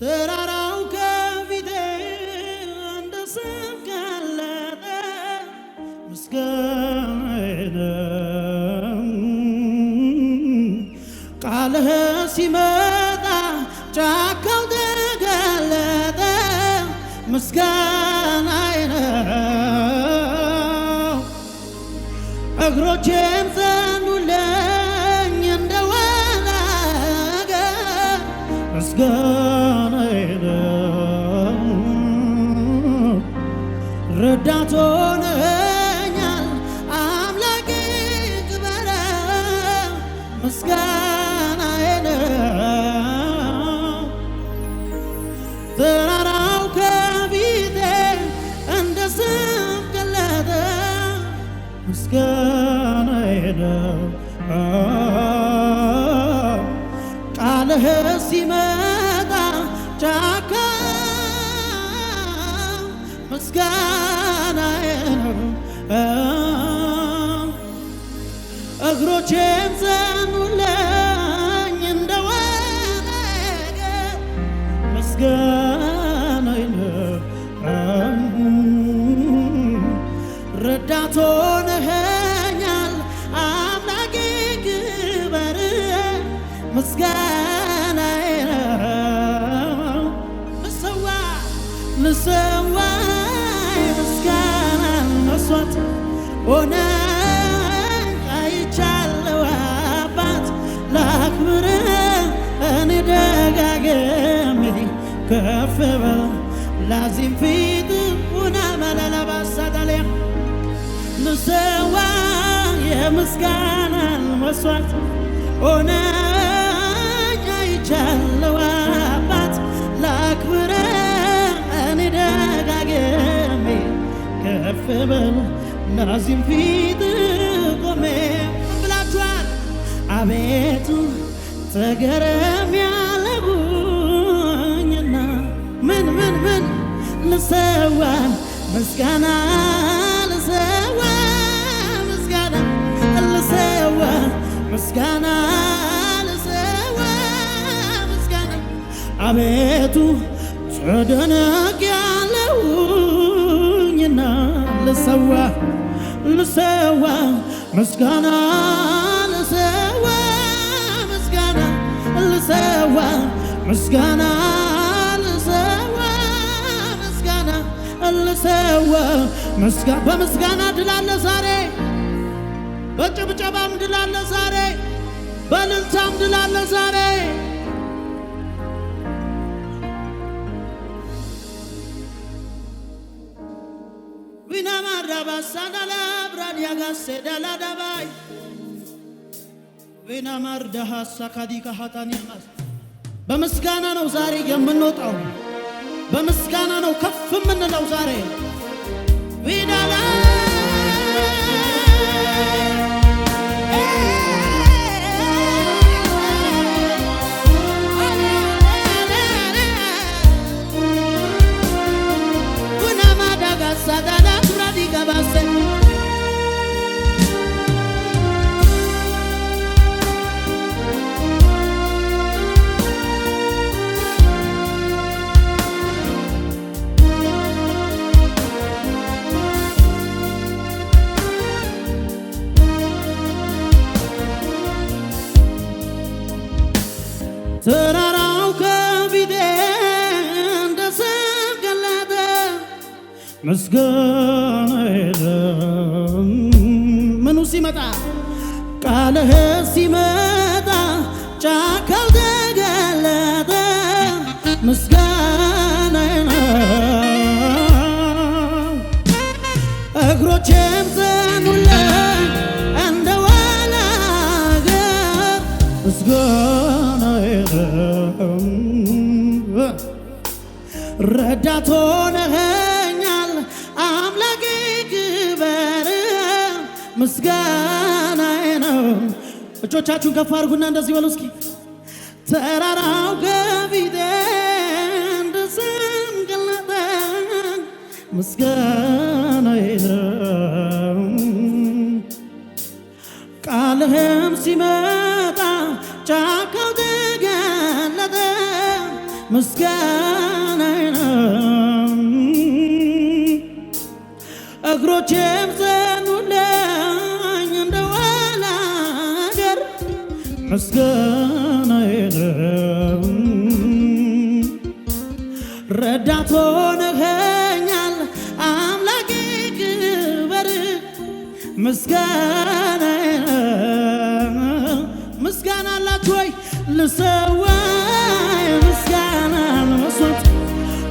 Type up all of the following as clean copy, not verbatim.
ተራራው ከፊቴ እንደ ሰም ቀለጠ ምስጋናዬ ነው። ቃልህ ሲመጣ ጫካው ተገለጠ ምስጋናዬ ነው። እግሮቼም ጸኑልኝ እንደ ወላገ ምስጋናዬ ነው። ረዳት ሆነኛል አምላኬ ክበር ምስጋናዬ ነው። ተራራው ከፊቴ እንደ ሰም ቀለጠ ምስጋናዬ ነው። ቃልህ ሲመጣ ጫካ ምስጋናዬ ነው። እግሮቼም ጸኑልኝ እንደ ወላገ ምስጋናዬ ነው። ረዳት ሆነኸኛል አምላኬ ክበር ምስጋናዬ ነው። ልሰዋ ምስጋናን መስዋዕት ሆነ አይቻለው አባት ላክብር እኔ ደጋግሜ ከፍ በል ላዚም ፊት ሆነ መለለባሳዳለያ ልሰዋ የምስጋናን መስዋዕት ሆነ አይቻለው አባት ላክብር እኔ ደጋግሜ ከፍ በል ላዚም ፊት ቆሜ ብላችኋል። አቤቱ ተገረም ያለጉኝና ምን ልሰዋ ምስጋና ልሰዋ ምስጋና ልሰዋ ምስጋና ልሰዋ ምስጋና አቤቱ ተደነቅ ያለውኝና ልሰዋ ምስጋና ልሰዋ ምስጋና ልሰዋ ምስጋና ልሰዋ ምስጋና ልሰዋ በምስጋና ድል አለ ዛሬ፣ በጭብጨባም ድል አለ ዛሬ፣ በእልልታም ድል አለ ዛሬ። ቪናማርዳባሳዳላ ብራዲያጋሴዳላዳባይ ቪናማርዳሃሳ ካዲካ ሀታኒያማስ በምስጋና ነው ዛሬ የምንወጣው፣ በምስጋና ነው ከፍ የምንለው ዛሬ ቪዳላ ሳዳላ ብራዲ ጋባሰ ተራራው ከፊቴ እንደ ሰም ቀለጠ ምስጋናዬ ነው። ምኑ ሲመጣ ቃልህ ሲመጣ ጫካው ተገለጠ ምስጋናዬ ነው። እግሮቼም ጸኑልኝ እንደ ወላገ ምስጋናዬ ነው። ረዳት ሆነኸኛል አምላኬ ክበር ምስጋናዬ ነው። እጆቻችሁን ከፍ አድርጉና እንደዚህ በሉ እስኪ። ተራራው ከፊቴ እንደ ሰም ቀለጠ ምስጋናዬ ነው። ቃልህም ሲመጣ ጫካው ተገለጠ ምስጋና ምስጋናዬ ነው። እግሮቼም ዘኑልኝ እንደ ዋላ አገር ምስጋናዬ ነው። ረዳት ሆነኸኛል አምላኬ ክበር ምስጋናዬ ነው። ምስጋና አላችሁ ወይ? ልሰዋ ምስጋና ለመስዋዕት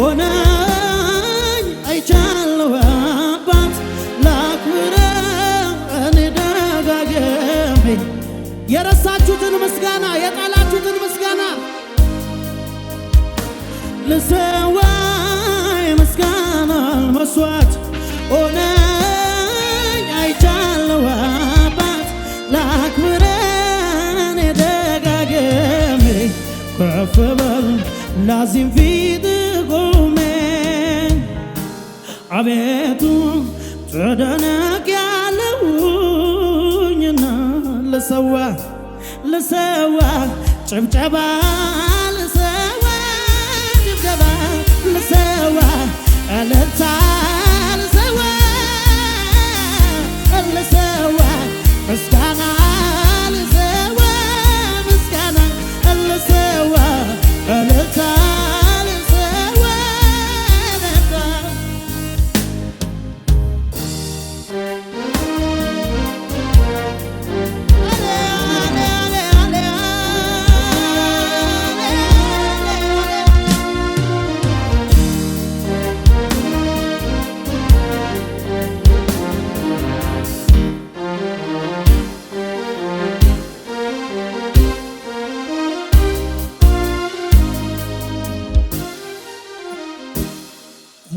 ሆነኝ አይቻለሁ አባት ላክብረው እኔ ደጋግሜ የረሳችሁትን ምስጋና የጣላችሁትን ምስጋና ልሰዋ ምስጋና ለመስዋዕት ሆነኝ አይቻለሁ አባት ላክብረው ከፍ በል ላዚም ፊት ቆሜ አቤቱ ተደነቅ ያለውኝና ልሰዋ ጭብጨባ ልሰዋ እልልታ ልሰዋ ምስጋና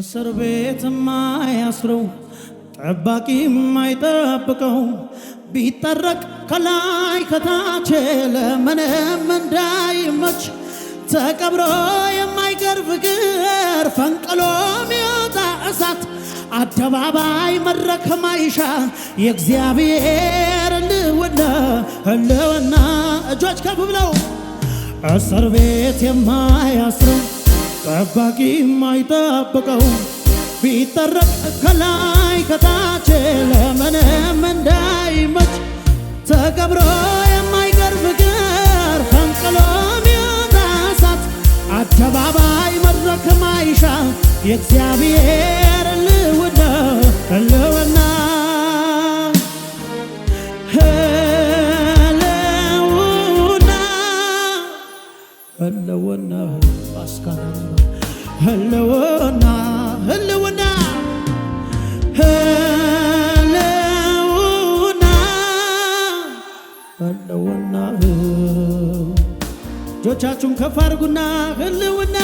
እስር ቤት ማያስረው ጠባቂ ማይጠብቀው ቢጠረቅ ከላይ ከታች ለምንም እንዳይመች ተቀብሮ የማይቀር ፍቅር ፈንቅሎ ሚወጣ እሳት አደባባይ መድረክ ማይሻ የእግዚአብሔር ህልውና እጆች ከፍ ብለው እስር ቤት የማያስረው ጠባቂ ማይጠብቀው ቢጠረቅ ከላይ ከታች ለምንም እንዳይመች ተቀብሮ የማይቀር ፍቅር ፈንቅሎ ሚወጣ እሳት አደባባይ መድረክ ማይሻ የእግዚአብሔር ህልውና ህልውና እጆቻችሁን ከፍ አድርጉና ህልውና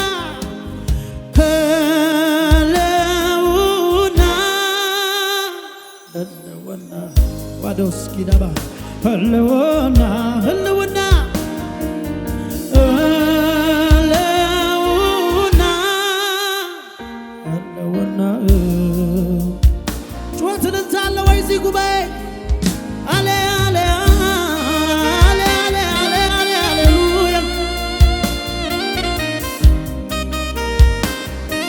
ዋዶስ ኪዳባ ህልውና ጩኸትን እንታለ ወይ እዚህ ጉባኤ አሌ አሌ አሌ አሌ አሌ አሌ አሌሉያ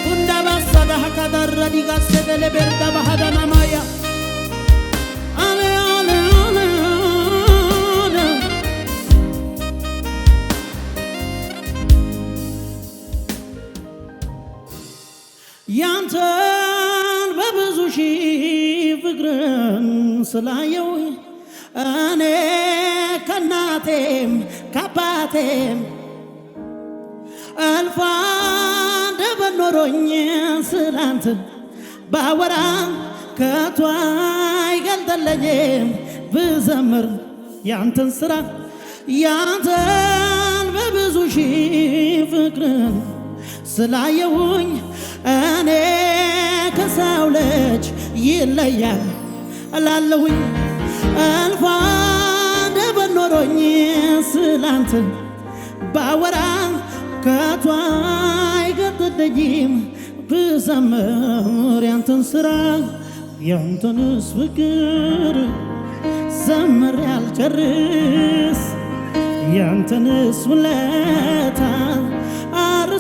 ሁንዳ ባሳዳ ሀካዳራ ዲጋሰገለ ቤርዳ ባህዳና ማያ አሌ አሌ አሌ አሌ ያንተን በብዙ ሺህ ፍቅርን ስላየው እኔ ከናቴም ካባቴም አልፋ እንደበኖሮኝ ስላንተ ባወራ ከቶ አይገልጠለኝም ብዘምር ያንተን ስራ ያንተን በብዙ ሺህ ፍቅርን ስላየውኝ እኔ ከሰው ልጅ ይለያል እላለሁኝ አልፋ እንደበኖሮኝ ስላንተ ባወራ ከቶ አይገልጠለኝም ብዘምር ያንተን ስራ ያንተንስ ፍቅር ዘምሬ አልጨርስ ያንተንስ ውለታ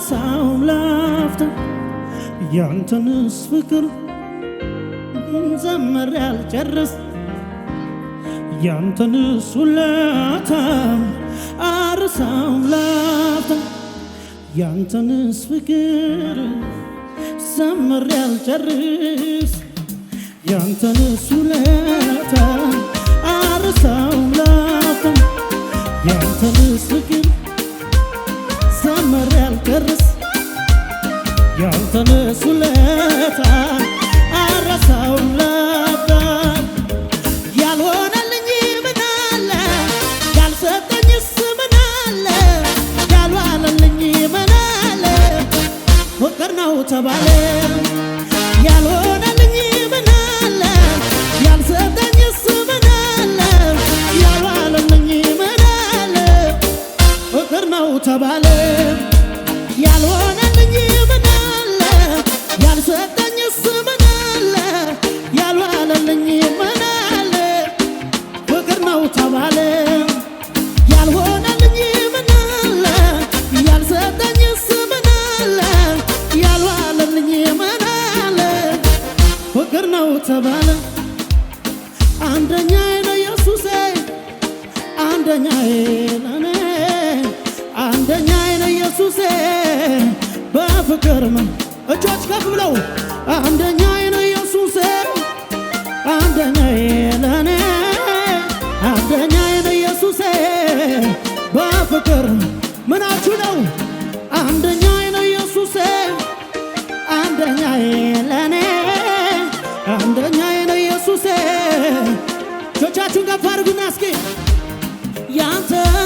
አረሳውም ላፍታ ያንተንስ ፍቅር ዘምሬ አልጨርስ ያንተንስ ውለታ አረሳውም ላፍታ ያንተንስ ፍቅር ዘምሬ አልጨርስ ያንተንስ ውለታ አረሳውም ላፍታ ያንተንስ ፍቅር ዘምሬ አልጨርስ ያንተንስ ውለታ አረሳውም ላፍታ ያልሆነልኝ ምን አለ ያልሰጠኝስ ምን አለ ያልዋለልኝ ምን አለ ፍቅር ነው ተባለ ያልሆነልኝ ምን አለ ያልሰጠኝስ ምን አለ ያልዋለልኝ ምን አለ ፍቅር ነው ተባለ ያልሆነልኝ ምን አለ ያልሰጠኝስ ምን አለ ያልዋለልኝ ምን አለ ፍቅር ነው ተባለ ያልሆነልኝ ምን አለ ያልሰጠኝስ ምን አለ ያልዋለልኝ ምን አለ ፍቅር ነው ተባለ አንደኛዬ ነው ኢየሱሴ አንደኛዬ ለኔ አንደኛዬ ነው ኢየሱሴ በፍቅር እጆች ከፍ ብለው አንደኛዬ ነው ኢየሱሴ አንደኛዬ ለኔ አንደኛዬ ነው ኢየሱሴ በፍቅር ምናችሁ ነው አንደኛዬ ነው ኢየሱሴ አንደኛዬ ለኔ አንደኛዬ ነው ኢየሱሴ እጆቻችሁን ከፍ አድርጉና እስኪ ያንተን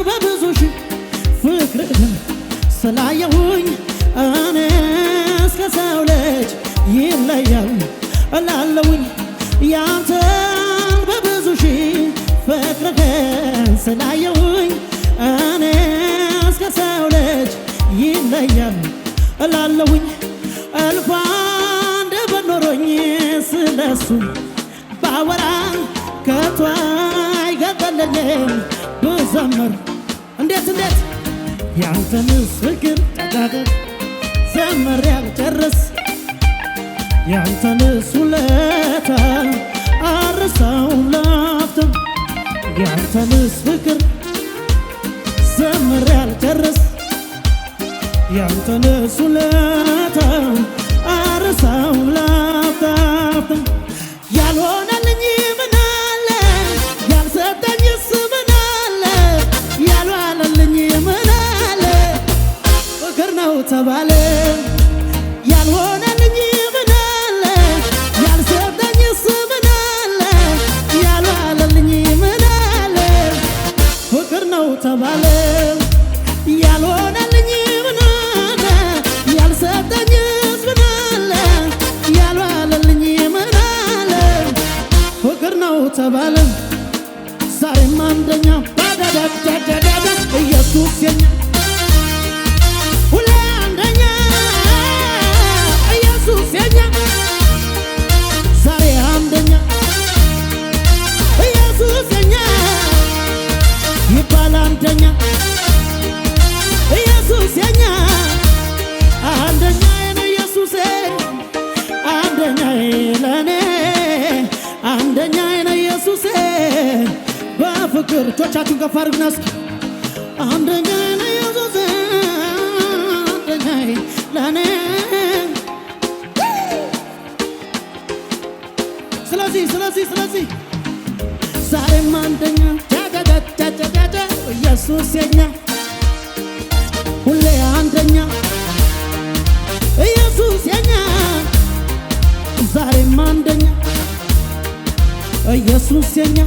በብዙ ሺህ ፍቅርህን ስላየሁኝ እኔ እስከ ሰው ልጅ ይለያል እላለሁኝ ያንተን በብዙ ሺህ ፍቅርህን ስላየሁኝ እኔ እስከ ሰው ልጅ ይለያል እላለሁኝ እልፍ አንደበት ኖሮኝ ስለሱ ባወራ ከቶ አይገባልኝም ብዘምር እንዴት ያንተንስ ፍቅር ዘምሬ አልጨርስ ያንተንስ ውለታ አረሳውም ላፍታ ያንተንስ ፍቅር ዘምሬ አልጨርስ ያንተንስ ውለታ አረሳውም ላፍታ ያልሆነልኝ ምን አለ ያልሰጠኝስ ምን አለ ያልዋለልኝ ምን አለ ፍቅር ነው ተባለ ያልሆነልኝ ምን አለ ያልሰጠኝስ ምን አለ ያልዋለልኝ ምን አለ ፍቅር ነው ተባለ ያልሆነልኝ ምን አለ ያልሰጠኝስ ምን አለ ያልዋለልኝ ምን አለ ፍቅር ነው ተባለ ዛሬም አንደኛ ዳዳዳዳዳዳ ኢየሱስ የኛ ሁሌ አንደኛ ኢየሱስ የኛ ዛሬ አንደኛ ኢየሱስ የኛ ይባል አንደኛ ኢየሱስ የኛ አንደኛዬ ነው ኢየሱሴ አንደኛዬ ለኔ አንደኛዬ ነው ኢየሱሴ በፍቅር እጆቻችሁን ከፍ አድርጉና እስኪ አንደኛዬ ነው ኢየሱሴ አንደኛዬ ለኔ ስለዚህ ዛሬም አንደኛ ዳዳዳዳዳዳ ኢየሱስ የኛ ሁሌ አንደኛ ኢየሱስ የኛ ዛሬም አንደኛ ኢየሱስ የኛ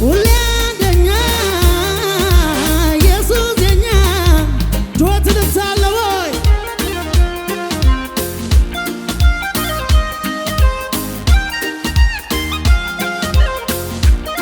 ሁሌ